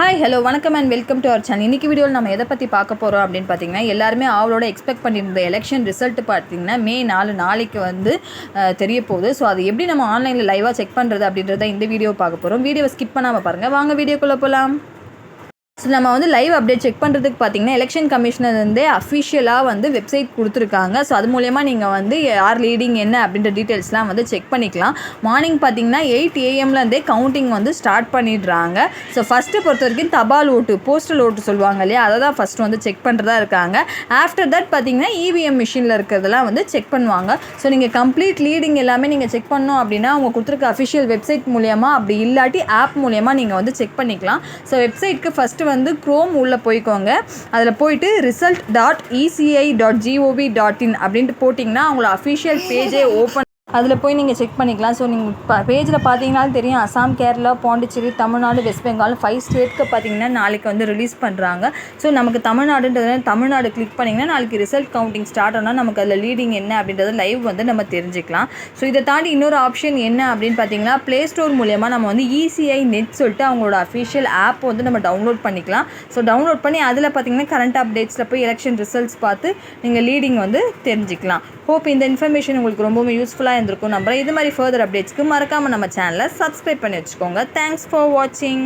Hi hello வணக்கம் and welcome to our channel. இன்றைக்கி வீடியோவில் நம்ம எதை பற்றி பார்க்க போகிறோம் அப்படின்னு பார்த்தீங்கன்னா, எல்லாருமே அவளோட எக்ஸ்பெக்ட் பண்ணியிருந்த எலெக்ஷன் ரிசல்ட் பார்த்தீங்கன்னா மே 4 நாளைக்கு வந்து தெரிய போகுது. ஸோ அது எப்படி நம்ம ஆன்லைனில் லைவாக செக் பண்ணுறது அப்படின்றத இந்த வீடியோ பார்க்க போகிறோம். வீடியோவை ஸ்கிப் பண்ணாமல் பாருங்கள். வாங்க வீடியோக்குள்ளே போகலாம். ஸோ நம்ம வந்து லைவ் அப்டேட் செக் பண்ணுறதுக்கு பார்த்தீங்கன்னா எலெக்ஷன் கமிஷனர் வந்து அஃபிஷியலாக வந்து வெப்சைட் கொடுத்துருக்காங்க. ஸோ அது மூலயமா நீங்கள் வந்து யார் லீடிங் என்ன அப்படின்ற டீட்டெயில்ஸ்லாம் வந்து செக் பண்ணிக்கலாம். மார்னிங் பார்த்தீங்கன்னா 8 AM கவுண்டிங் வந்து ஸ்டார்ட் பண்ணிடுறாங்க. ஸோ ஃபஸ்ட்டு பொறுத்த வரைக்கும் தபால் ஓட்டு, போஸ்டல் ஓட்டு சொல்லுவாங்க இல்லையா, அதை தான் ஃபஸ்ட்டு வந்து செக் பண்ணுறதா இருக்காங்க. ஆஃப்டர் தட் பார்த்தீங்கன்னா EVM மிஷினில் இருக்கிறதெல்லாம் வந்து செக் பண்ணுவாங்க. ஸோ நீங்கள் கம்ப்ளீட் லீடிங் எல்லாமே நீங்கள் செக் பண்ணோம் அப்படின்னா அவங்க கொடுத்துருக்க அஃபிஷியல் வெப்சைட் மூலயமா, அப்படி இல்லாட்டி ஆப் மூலயமா நீங்கள் வந்து செக் பண்ணிக்கலாம். ஸோ வெப்சைட்க்கு ஃபஸ்ட்டு வந்து குரோம் உள்ளே போய்க்கோங்க. அதில் போயிட்டு result.eci.gov.in அப்படின்ட்டு போட்டிங்கன்னா அவங்களோட அஃபிஷியல் பேஜே ஓப்பன், அதில் போய் நீங்கள் செக் பண்ணிக்கலாம். ஸோ நீங்கள் பேஜில் பார்த்தீங்கன்னாலும் தெரியும், அசாம், கேரளா, பாண்டிச்சேரி, தமிழ்நாடு, வெஸ்ட் பெங்கால் 5 ஸ்டேட்க்கு பார்த்தீங்கன்னா நாளைக்கு வந்து ரிலீஸ் பண்ணுறாங்க. ஸோ நமக்கு தமிழ்நாடுன்றதுனால தமிழ்நாடு கிளிக் பண்ணிங்கன்னா நாளைக்கு ரிசல்ட் கவுண்டிங் ஸ்டார்ட் ஆனால் நமக்கு அதில் லீடிங் என்ன அப்படின்றத லைவ் வந்து நம்ம தெரிஞ்சுக்கலாம். ஸோ இதை தாண்டி இன்னொரு ஆப்ஷன் என்ன அப்படின்னு பார்த்தீங்கன்னா, ப்ளே ஸ்டோர் மூலயமா நம்ம வந்து ECI நெட் சொல்லிட்டு அவங்களோட அஃபிஷியல் ஆப் வந்து நம்ம டவுன்லோட் பண்ணிக்கலாம். ஸோ டவுன்லோட் பண்ணி அதில் பார்த்தீங்கன்னா கரண்ட் அப்டேட்ஸில் போய் எலெக்ஷன் ரிசல்ட்ஸ் பார்த்து நீங்கள் லீடிங் வந்து தெரிஞ்சுக்கலாம். ஹோப் இந்த இன்ஃபர்மேஷன் உங்களுக்கு ரொம்பவும் யூஸ்ஃபுல்லாக இருந்திருக்கும் நம்புறேன். இது மாதிரி ஃபர்தர் அப்டேட்ஸ்க்கு மறக்காமல் நம்ம சேனலை சப்ஸ்கிரைப் பண்ணி வச்சுக்கோங்க. தேங்க்ஸ் ஃபார் வாட்சிங்.